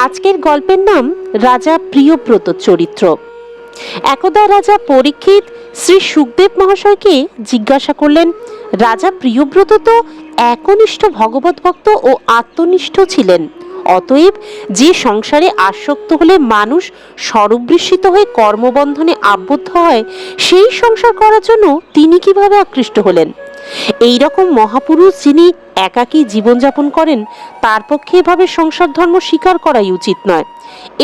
আজকের গল্পের নাম রাজা প্রিয়ব্রত চরিত্র। একদা রাজা পরীক্ষিত শ্রী সুখদেব মহাশয়কে জিজ্ঞাসা করলেন, রাজা প্রিয়ব্রত তো একনিষ্ঠ ভগবত ভক্ত ও আত্মনিষ্ঠ ছিলেন, অতএব যে সংসারে আসক্ত হলে মানুষ স্বরূপবৃষিত হয়ে কর্মবন্ধনে আবদ্ধ হয়, সেই সংসার করার জন্য তিনি কিভাবে আকৃষ্ট হলেন? এই রকম মহাপুরুষ যিনি একাকী জীবনযাপন করেন, তার পক্ষে এভাবে সংসার ধর্ম স্বীকার করাই উচিত নয়।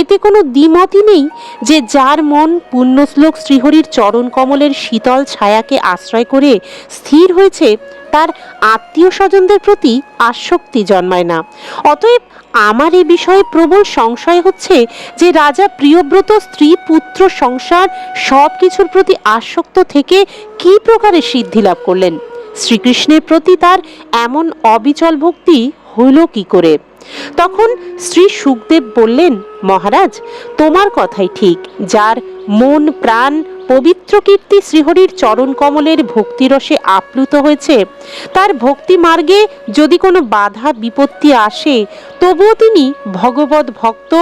এতে কোনো দ্বিমতই নেই যে যার মন পুণ্যশ্লোক শ্রীহরির চরণ কমলের শীতল ছায়াকে আশ্রয় করে স্থির হয়েছে, তার আত্মীয় স্বজনদের প্রতি আসক্তি জন্মায় না। অতএব আমার এ বিষয়ে প্রবল সংশয় হচ্ছে যে রাজা প্রিয়ব্রত স্ত্রী পুত্র সংসার সব কিছুর প্রতি আসক্ত থেকে কি প্রকারে সিদ্ধি লাভ করলেন? শ্রীকৃষ্ণের প্রতি তার এমন অবিচল ভক্তি হইল কি করে? তখন শ্রী সুখদেব বললেন, মহারাজ, তোমার কথাই ঠিক। যার মন প্রাণ পবিত্র কীর্তি শ্রীহরির চরণ কমলের ভক্তিরসে আপ্লুত হয়েছে, তার ভক্তি মার্গে যদি কোনো বাধা বিপত্তি আসে, তবুও তিনি ভগবত ভক্ত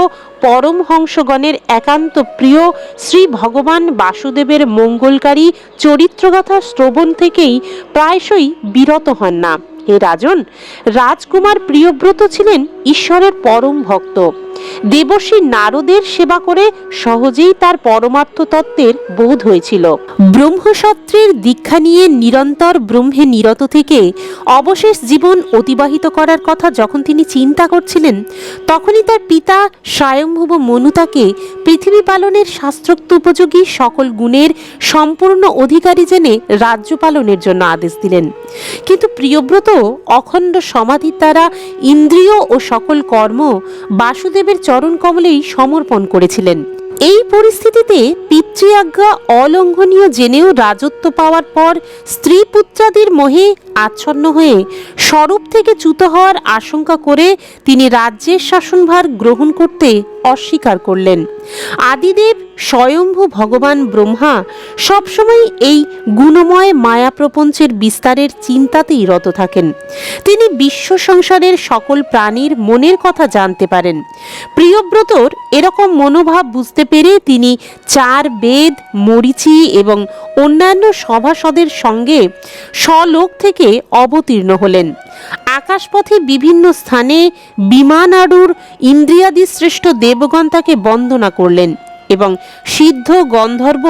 পরমহংসগণের একান্ত প্রিয় শ্রী ভগবান বাসুদেবের মঙ্গলকারী চরিত্রগাথা শ্রবণ থেকেই প্রায়শই বিরত হন না। হে রাজন, রাজকুমার প্রিয়ব্রত ছিলেন ঈশ্বরের পরম ভক্ত। দেবর্ষী নারদের সেবা করে সহজেই তার পরমার্থ তত্ত্বের বোধ হয়েছিল। ব্রহ্মসত্রের দীক্ষা নিয়ে নিরন্তর ব্রহ্মে নিরত থেকে অবশেষ জীবন অতিবাহিত করার কথা যখন তিনি চিন্তা করছিলেন, তখনই তার পিতা স্বয়ংভুব মনু তাকে পৃথিবী পালনের শাস্ত্রোক্ত উপযোগী সকল গুণের সম্পূর্ণ অধিকারী জেনে রাজ্য পালনের জন্য আদেশ দিলেন। কিন্তু প্রিয়ব্রত অখণ্ড সমাধির দ্বারা ইন্দ্রিয় ও সকল কর্ম বাসুদেবের চরণ কমলেই সমর্পণ করেছিলেন। এই পরিস্থিতিতে পিতৃ আজ্ঞা অলঙ্ঘনীয় জেনেও রাজত্ব পাওয়ার পর স্ত্রী পুত্রাদির মোহে আচ্ছন্ন হয়ে স্বরূপ থেকে চ্যুত হওয়ার আশঙ্কা করে তিনি রাজ্যের শাসনভার গ্রহণ করতে অস্বীকার করলেন। আদিদেব স্বয়ম্ভু ভগবান ব্রহ্মা সবসময় এই গুণময় মায়া প্রপঞ্চের বিস্তারের চিন্তাতেই রত থাকেন। তিনি বিশ্ব সংসারের সকল প্রাণীর মনের কথা জানতে পারেন। প্রিয়ব্রতর এরকম মনোভাব বুঝতে পেরে তিনি 4 বেদ, মরীচি এবং অন্যান্য সভাসদের সঙ্গে স্বলোক থেকে অবতীর্ণ হলেন। আকাশপথে বিভিন্ন স্থানে বিমানারূঢ় ইন্দ্রিয়াদি শ্রেষ্ঠ দেবগণ তাকে বন্দনা করলেন এবং সিদ্ধ গন্ধর্ব,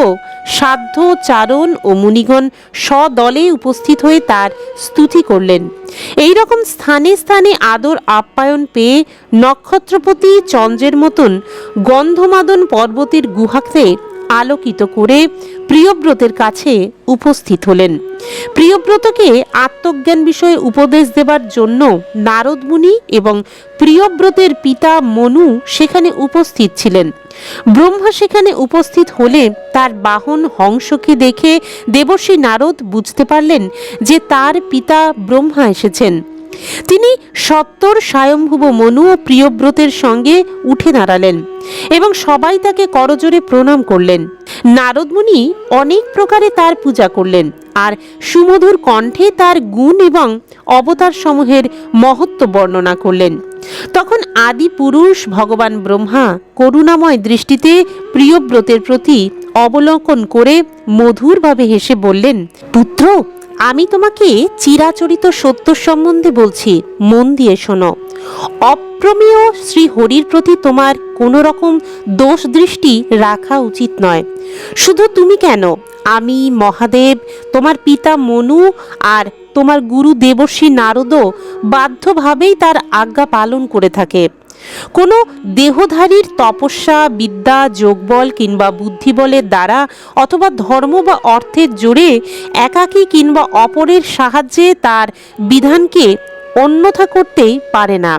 সাধ্য, চারণ ও মুনিগণ সদলে উপস্থিত হয়ে তার স্তুতি করলেন। এই রকম স্থানে স্থানে আদর আপ্যায়ন পেয়ে নক্ষত্রপতি চন্দ্রের মতন গন্ধমাদন পর্বতের গুহাকে আলোকিত করে প্রিয়ব্রতের কাছে উপস্থিত হলেন। প্রিয়ব্রতকে আত্মজ্ঞান বিষয়ে উপদেশ দেবার জন্য নারদ মুনি এবং প্রিয়ব্রতের পিতা মনু সেখানে উপস্থিত ছিলেন। ব্রহ্মা সেখানে উপস্থিত হলে তার বাহন হংসকে দেখে দেবর্ষী নারদ বুঝতে পারলেন যে তার পিতা ব্রহ্মা এসেছেন। তিনি সত্বর স্বয়ংভুব মনু ও প্রিয়ব্রতের সঙ্গে উঠে দাঁড়ালেন এবং সবাই তাকে করজোড়ে প্রণাম করলেন। নারদ মুনি অনেক প্রকারে তার পূজা করলেন আর সুমধুর কণ্ঠে তার গুণ এবং অবতার সমূহের মহত্ব বর্ণনা করলেন। তখন আদি পুরুষ ভগবান ব্রহ্মা করুণাময় দৃষ্টিতে প্রিয়ব্রতের প্রতি অবলোকন করে মধুরভাবে হেসে বললেন, পুত্র, আমি তোমাকে চিরাচরিত সত্য সম্বন্ধে বলছি, মন দিয়ে শোনো। অপ্রমেয় শ্রী হরির প্রতি তোমার কোনো রকম দোষ দৃষ্টি রাখা উচিত নয়। শুধু তুমি কেন, আমি, মহাদেব, তোমার পিতা মনু আর তোমার গুরু দেবর্ষী নারদও বাধ্যভাবেই তার আজ্ঞা পালন করে থাকে। কোনো দেহধারীর তপস্যা, বিদ্যা, যোগবল কিংবা বুদ্ধিবলের দ্বারা অথবা ধর্ম বা অর্থের জোরে একাকী কিংবা অপরের সাহায্যে তার বিধানকে অন্যথা করতেই পারে না।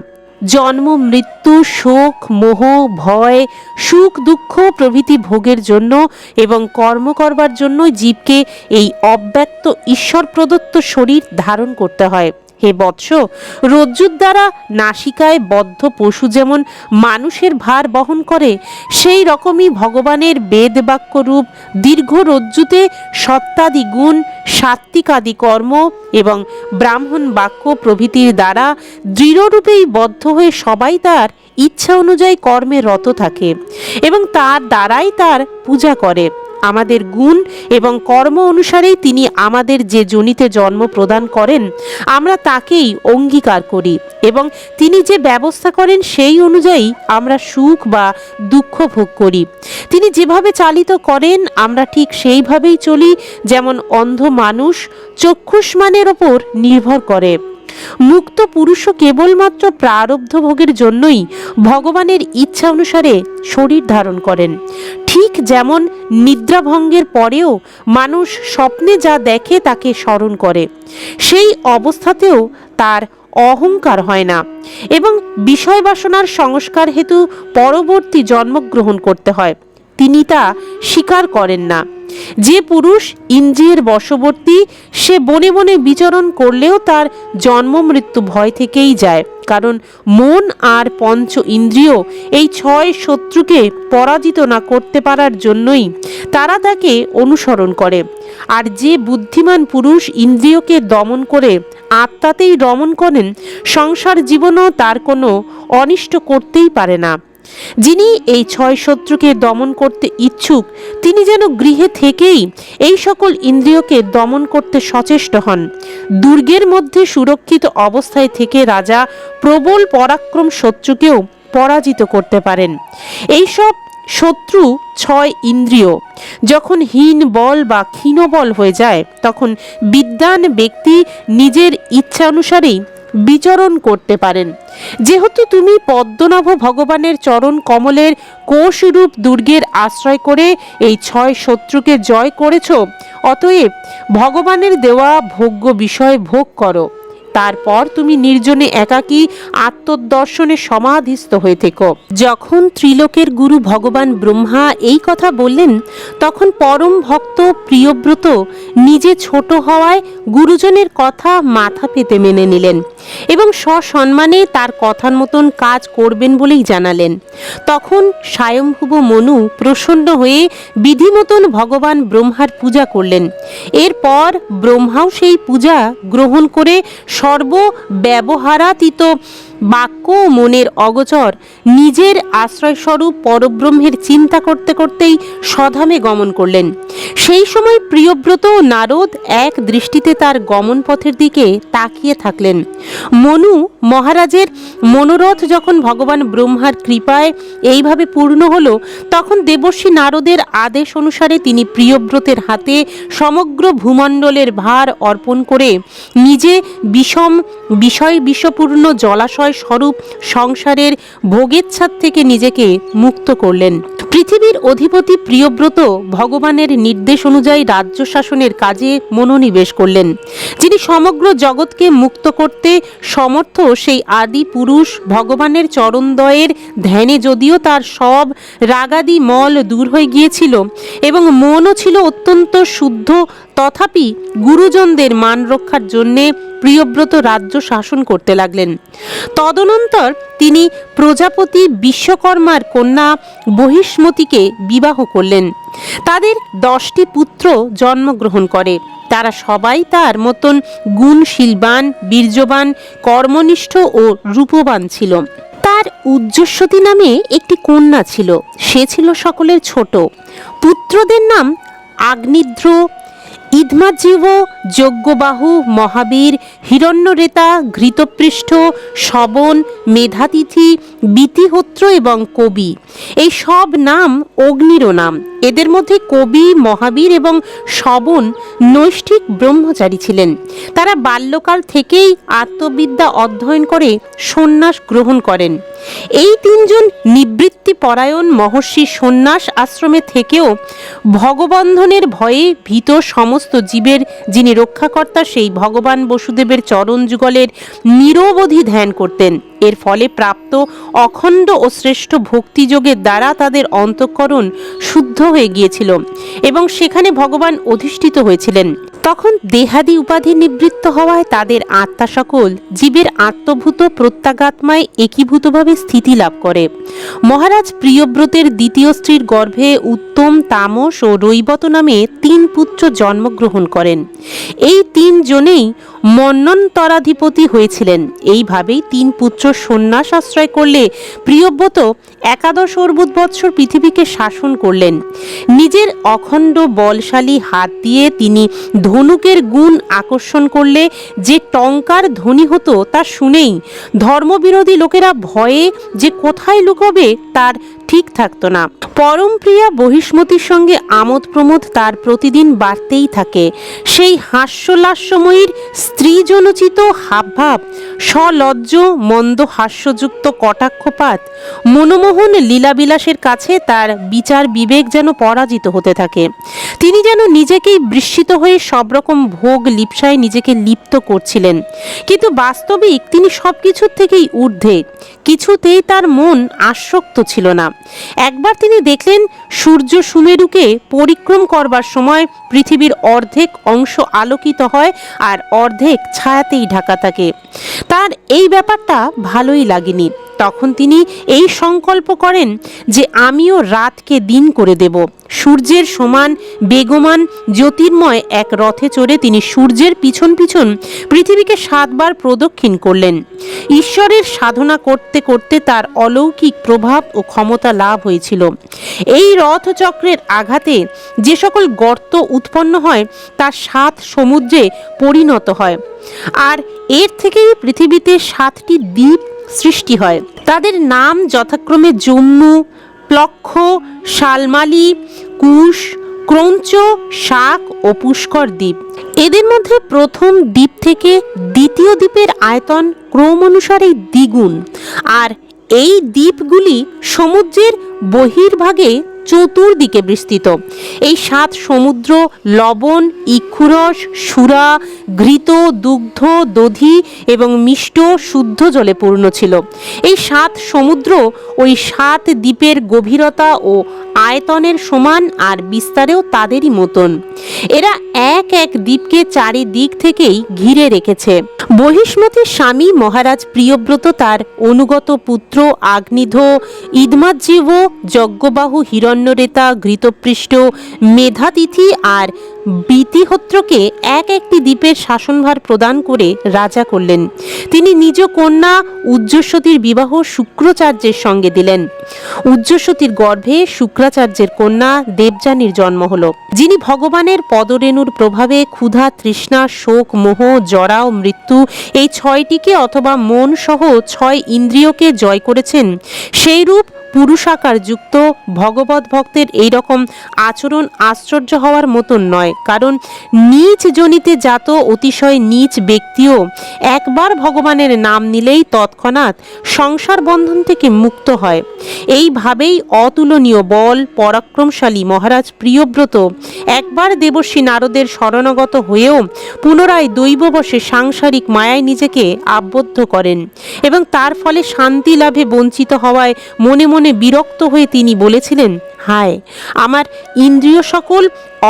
জন্ম, মৃত্যু, শোক, মোহ, ভয়, সুখ, দুঃখ প্রভৃতি ভোগের জন্য এবং কর্ম করবার জন্য জীবকে এই অব্যক্ত ঈশ্বর প্রদত্ত শরীর ধারণ করতে হয়। হে বৎস, রজ্জুর দ্বারা নাসিকায় বদ্ধ পশু যেমন মানুষের ভার বহন করে, সেই রকমই ভগবানের বেদ বাক্য রূপ দীর্ঘ রজ্জুতে সত্তাদি গুণ, সাত্ত্বিকাদি কর্ম এবং ব্রাহ্মণ বাক্য প্রভৃতির দ্বারা দৃঢ়রূপেই বদ্ধ হয়ে সবাই তার ইচ্ছা অনুযায়ী কর্মে রত থাকে এবং তার দ্বারাই তার পূজা করে। আমাদের গুণ এবং কর্ম অনুসারেই তিনি আমাদের যে যোনিতে জন্ম প্রদান করেন আমরা তাকেই অঙ্গীকার করি এবং তিনি যে ব্যবস্থা করেন সেই অনুযায়ী আমরা সুখ বা দুঃখ ভোগ করি। তিনি যেভাবে চালিত করেন আমরা ঠিক সেইভাবেই চলি, যেমন অন্ধ মানুষ চক্ষুষ্মানের ওপর নির্ভর করে। মুক্ত পুরুষও কেবলমাত্র প্রারব্ধ ভোগের জন্যই ভগবানের ইচ্ছা অনুসারে শরীর ধারণ করেন। ঠিক যেমন নিদ্রাভঙ্গের পরেও মানুষ স্বপ্নে যা দেখে তাকে স্মরণ করে, সেই অবস্থাতেও তার অহংকার হয় না এবং বিষয় বাসনার সংস্কার হেতু পরবর্তী জন্মগ্রহণ করতে হয়, তিনি তা স্বীকার করেন না। যে পুরুষ ইন্দ্রিয়ের বশবর্তী সে বনে বনে বিচরণ করলেও তার জন্ম মৃত্যু ভয় থেকেই যায়, কারণ মন আর পঞ্চ ইন্দ্রিয় এই 6 শত্রুকে পরাজিত না করতে পারার জন্যই তারা তাকে অনুসরণ করে। আর যে বুদ্ধিমান পুরুষ ইন্দ্রিয়কে দমন করে আত্মাতেই রমণ করেন সংসার জীবনও তার কোনো অনিষ্ট করতেই পারে না। যিনি এই 6 শত্রুকে দমন করতে ইচ্ছুক তিনি যেন গৃহে থেকেই এই সকল ইন্দ্রিয়কে দমন করতে সচেষ্ট হন। দুর্গের মধ্যে সুরক্ষিত অবস্থায় থেকে রাজা প্রবল পরাক্রম শত্রুকেও পরাজিত করতে পারেন। এইসব শত্রু 6 ইন্দ্রিয় যখন হীন বল বা ক্ষীণ বল হয়ে যায় তখন বিদ্বান ব্যক্তি নিজের ইচ্ছা অনুসারেই বিচরণ করতে পারেন। যেহেতু তুমি পদ্মনাভ ভগবানের চরণ কমলের কোষরূপ দুর্গের আশ্রয় করে এই 6 শত্রুকে জয় করেছ, অতএব ভগবানের দেওয়া ভোগ্য বিষয় ভোগ করো। তারপর তুমি নির্জনে একাকী আত্মদর্শনে সমাধিস্থ হয়ে থেকো। যখন ত্রিলোকের গুরু ভগবান ব্রহ্মা এই কথা বললেন তখন পরম ভক্ত প্রিয়ব্রত নিজে ছোট হওয়ায় গুরুজনের কথা মাথা পেতে মেনে নিলেন এবং সসম্মানে তার কথার মতন কাজ করবেন বলেই জানালেন। তখন স্বয়ংভুব মনু প্রসন্ন হয়ে বিধিমতন ভগবান ব্রহ্মার পূজা করলেন। এরপর ব্রহ্মাও সেই পূজা গ্রহণ করে সর্বব্যবহারাতীত বাক্য ও মনের অগোচর নিজের আশ্রয়স্বরূপ পরব্রহ্মের চিন্তা করতে করতেই স্বধামে গমন করলেন। সেই সময় প্রিয়ব্রত ও নারদ এক দৃষ্টিতে তার গমন পথের দিকে তাকিয়ে থাকলেন। মনু মহারাজের মনোরথ যখন ভগবান ব্রহ্মার কৃপায় এইভাবে পূর্ণ হলো তখন দেবর্ষি নারদের আদেশ অনুসারে তিনি প্রিয়ব্রতের হাতে সমগ্র ভূমণ্ডলের ভার অর্পণ করে নিজে বিষপূর্ণ জলাশয় স্বরূপ সংসারের ভোগেচ্ছাদ থেকে নিজেকে মুক্ত করলেন। পৃথিবীর অধিপতি প্রিয়ব্রত ভগবানের নির্দেশ অনুযায়ী রাজ্য শাসনের কাজে মনোনিবেশ করলেন। যিনি সমগ্র জগৎকে মুক্ত করতে সমর্থ সেই আদি পুরুষ ভগবানের চরণদ্বয়ের ধ্যানে যদিও তার সব রাগাদি মল দূর হয়ে গিয়েছিল এবং মনও ছিল অত্যন্ত শুদ্ধ, তথাপি গুরুজনদের মান রক্ষার জন্যে প্রিয়ব্রত রাজ্য শাসন করতে লাগলেন। তদনন্তর তিনি প্রজাপতি বিশ্বকর্মার কন্যা বহিষ্মতিকে বিবাহ করলেন। তাদের 10টি পুত্র জন্মগ্রহণ করে। তারা সবাই তার মতন গুণশীলবান, বীর্যবান, কর্মনিষ্ঠ ও রূপবান ছিল। তার উজ্জ্বস্বতী নামে একটি কন্যা ছিল, সে ছিল সকলের ছোট। পুত্রদের নাম আগ্নিদ্র, ইদমাজিব, যজ্ঞবাহু, মহাবীর, হিরণ্যরেতা, ঘৃতপৃষ্ঠ, শবন, মেধাতিথি, বিতিহোত্র এবং কবি। এই সব নাম অগ্নিরও নাম। এদের মধ্যে কবি, মহাবীর এবং শবন নৈষ্ঠিক ব্রহ্মচারী ছিলেন। তারা বাল্যকাল থেকেই আত্মবিদ্যা অধ্যয়ন করে সন্ন্যাস গ্রহণ করেন। এই 3 জন নিবৃত্তি পরায়ণ মহর্ষি সন্ন্যাস আশ্রমে থেকেও ভগবন্ধনের ভয়ে ভীত সমস্ত জীবের যিনি রক্ষাকর্তা সেই ভগবান বসুদেবের চরণ যুগলের নিরবধি ধ্যান করতেন। এর ফলে প্রাপ্ত অখণ্ড ও শ্রেষ্ঠ ভক্তিযোগের দ্বারা তাদের অন্তঃকরণ শুদ্ধ হয়ে গিয়েছিল এবং সেখানে ভগবান অধিষ্ঠিত হয়েছিলেন। তখন দেহাদি উপাধি নিবৃত্ত হওয়ায় তাদের আত্মা সকল জীবের আত্মভূত প্রত্যাগাত্মায় একীভূতভাবে স্থিতি লাভ করে। মহারাজ প্রিয়ব্রতের দ্বিতীয় স্ত্রীর গর্ভে উত্তম, তামস ও রৈবত নামে 3 পুত্র জন্মগ্রহণ করেন। এই 3 জনেই মন্বন্তরাধিপতি হয়েছিলেন। এইভাবেই 3 পুত্র সন্ন্যাস আশ্রয় করলে প্রিয়ব্রত 11 অর্বুদ বৎসর পৃথিবীকে শাসন করলেন। নিজের অখণ্ড বলশালী হাত দিয়ে তিনি ধনুকের গুণ আকর্ষণ করলে যে টঙ্কার ধ্বনি হতো তা শুনেই ধর্মবিরোধী লোকেরা ভয়ে যে কোথায় লুকোবে তার ঠিক থাকতো না। পরম প্রিয়া বহিষ্মতির সঙ্গে আমোদ প্রমোদ তার প্রতিদিন বাড়তেই থাকে। সেই হাস্যলাস্যময়ীর স্ত্রীজনোচিত হাবভাব, সলজ্জ মন্দ হাস্যযুক্ত কটাক্ষপাত, মনমোহন লীলাবিলাসের কাছে তার বিচার বিবেক যেন পরাজিত হতে থাকে। তিনি যেন নিজেকেই বিস্মিত হয়ে সব রকম ভোগ লিপ্সায় নিজেকে লিপ্ত করছিলেন, কিন্তু বাস্তবিক তিনি সব কিছুর থেকেই ঊর্ধ্বে। কিছুতেই তার মন আসক্ত ছিল না। একবার তিনি দেখলেন সূর্য সুমেরুকে পরিক্রম করবার সময় পৃথিবীর অর্ধেক অংশ আলোকিত হয় আর অর্ধেক ছায়াতেই ঢাকা থাকে। তার এই ব্যাপারটা ভালোই লাগেনি। তখন তিনি এই সংকল্প করেন যে আমিও রাতকে দিন করে দেব। সূর্যের সমান বেগমান জ্যোতির্ময় এক রথে চড়ে তিনি সূর্যের পিছন পিছন পৃথিবীকে 7 বার প্রদক্ষিণ করলেন। ঈশ্বরের সাধনা করতে করতে তার অলৌকিক প্রভাব ও ক্ষমতা লাভ হয়েছিল। এই রথচক্রের আঘাতে যে সকল গর্ত উৎপন্ন হয় তা 7 সমুদ্রে পরিণত হয়, আর এর থেকেই পৃথিবীতে 7টি দ্বীপ সৃষ্টি হয়। তাদের নাম যথাক্রমে জম্মু, প্লক্ষ, শালমালি, কুশ, ক্রৌঞ্চ, শাক ও পুষ্কর দ্বীপ। এদের মধ্যে প্রথম দ্বীপ থেকে দ্বিতীয় দ্বীপের আয়তন ক্রম অনুসারে দ্বিগুণ, আর এই দ্বীপগুলি সমুদ্রের বহির্ভাগে চতুর্দিকে বিস্তৃত। এই 7 সমুদ্র লবণ, ইক্ষুরস, সুরা, ঘৃত, দুগ্ধ, দধি এবং মিষ্ট শুদ্ধ জলে পূর্ণ ছিল। এই 7 সমুদ্র ওই 7 দ্বীপের গভীরতা ও আয়তনের সমান, আর বিস্তারেও তাদেরই মতন। এরা এক এক দ্বীপকে চারিদিক থেকেই ঘিরে রেখেছে। বহিষ্মতির স্বামী মহারাজ প্রিয়ব্রত তার অনুগত পুত্র আগ্নিধ, ইদমাজ্জীব, যজ্ঞবাহু, হিরণ্যরেতা, ঘৃতপৃষ্ঠ, মেধাতিথি আর বীতিহোত্রকে এক একটি দ্বীপের শাসনভার প্রদান করে রাজা করলেন। তিনি নিজ কন্যা উজ্জ্বসতীর বিবাহ শুক্রাচার্যের সঙ্গে দিলেন। উজ্জ্বসতীর গর্ভে শুক্রাচার্যের কন্যা দেবযানীর জন্ম হল, যিনি ভগবানের পদরেণুর প্রভাবে ক্ষুধা, তৃষ্ণা, শোক, মোহ, জরা ও মৃত্যু এই 6টিকে অথবা মন সহ 6 ইন্দ্রিয়কে জয় করেছেন। সেই রূপ পুরুষাকার যুক্ত ভগবত ভক্তের এই রকম আচরণ আশ্চর্য হওয়ার মতন নয়, কারণ নীচ জনিতে জাত অতিশয় নীচ ব্যক্তিও একবার ভগবানের নাম নিলেই তৎক্ষণাৎ সংসার বন্ধন থেকে মুক্ত হয়। এইভাবেই অতুলনীয় বল পরাক্রমশালী মহারাজ প্রিয়ব্রত একবার দেবর্ষী নারদের শরণাগত হয়েও পুনরায় দৈববশে সাংসারিক মায়ায় নিজেকে আবদ্ধ করেন, এবং তার ফলে শান্তি লাভে বঞ্চিত হওয়ায় মনে মনে বিরক্ত হয়ে তিনি বলেছিলেন, হায়, আমার ইন্দ্রিয় সকল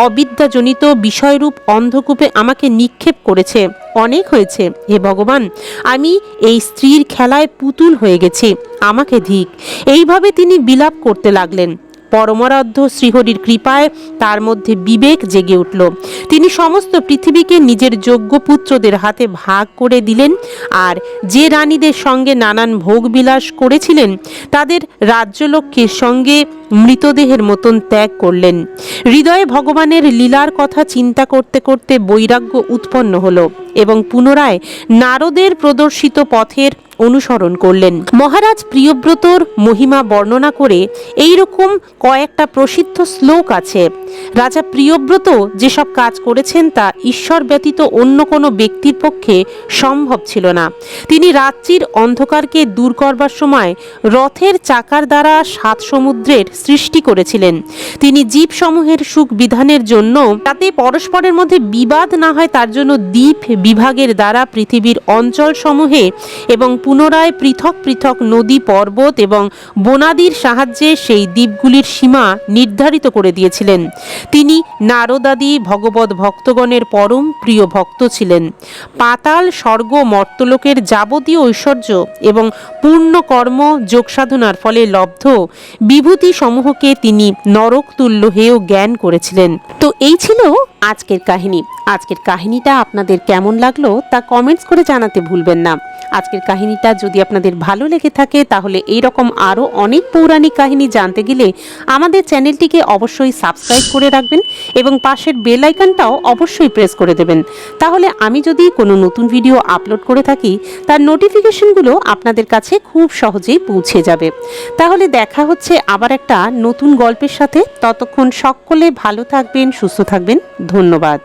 অবিদ্যাজনিত বিষয়রূপ অন্ধকূপে আমাকে নিক্ষেপ করেছে। অনেক হয়েছে, হে ভগবান, আমি এই স্ত্রীর খেলায় পুতুল হয়ে গেছি, আমাকে ধিক। এইভাবে তিনি বিলাপ করতে লাগলেন। পরমারাধ্য শ্রীহরির কৃপায় তার মধ্যে বিবেক জেগে উঠল। তিনি সমস্ত পৃথিবীকে নিজের যোগ্য পুত্রদের হাতে ভাগ করে দিলেন, আর যে রানীদের সঙ্গে নানান ভোগবিলাস করেছিলেন তাদের রাজ্যলক্ষ্মীর সঙ্গে মৃতদেহের মতন ত্যাগ করলেন। হৃদয়ে ভগবানের লীলার কথা চিন্তা করতে করতে বৈরাগ্য উৎপন্ন হল, এবং পুনরায় নারদের প্রদর্শিত পথের অনুসরণ করলেন। মহারাজ প্রিয়ব্রতর মহিমা বর্ণনা করে এই রকম কয়েকটা প্রসিদ্ধ শ্লোক আছে। রাজা প্রিয়ব্রত যেসব কাজ করেছেন তা ঈশ্বর ব্যতীত অন্য কোনো ব্যক্তির পক্ষে সম্ভব ছিল না। তিনি রাত্রির অন্ধকারকে দূর করবার সময় রথের চাকার দ্বারা 7 সমুদ্রের সৃষ্টি করেছিলেন। তিনি জীবসমূহের সুখ বিধানের জন্য, তাতে পরস্পরের মধ্যে বিবাদ না হয় তার জন্য দ্বীপ বিভাগের দ্বারা পৃথিবীর অঞ্চল সমূহে এবং পুনরায় পৃথক পৃথক নদী পর্বত এবং বনাদির সাহায্যে সেই দ্বীপগুলির সীমা নির্ধারিত করে দিয়েছিলেন। তিনি নারদাদি ভগবত ভক্তগণের পরম প্রিয় ভক্ত ছিলেন। পাতাল স্বর্গ মর্তলোকের যাবতীয় ঐশ্বর্য এবং পূর্ণ কর্ম যোগসাধনার ফলে লব্ধ বিভূতি সমূহকে তিনি নরক তুল্য হেয় জ্ঞান করেছিলেন। তো এই ছিল আজকের কাহিনী। আজকের কাহিনীটা আপনাদের কেমন লাগলো তা কমেন্টস করে জানাতে ভুলবেন না। আজকের কাহিনীটা যদি আপনাদের ভালো লেগে থাকে তাহলে এই রকম আরও অনেক পৌরাণিক কাহিনী জানতে গেলে আমাদের চ্যানেলটিকে অবশ্যই সাবস্ক্রাইব করে রাখবেন এবং পাশের বেল আইকনটাও অবশ্যই প্রেস করে দেবেন। তাহলে আমি যদি কোনো নতুন ভিডিও আপলোড করে থাকি তার নোটিফিকেশনগুলো আপনাদের কাছে খুব সহজেই পৌঁছে যাবে। তাহলে দেখা হচ্ছে আবার একটা নতুন গল্পের সাথে। ততক্ষণ সকলে ভালো থাকবেন, সুস্থ থাকবেন। ধন্যবাদ।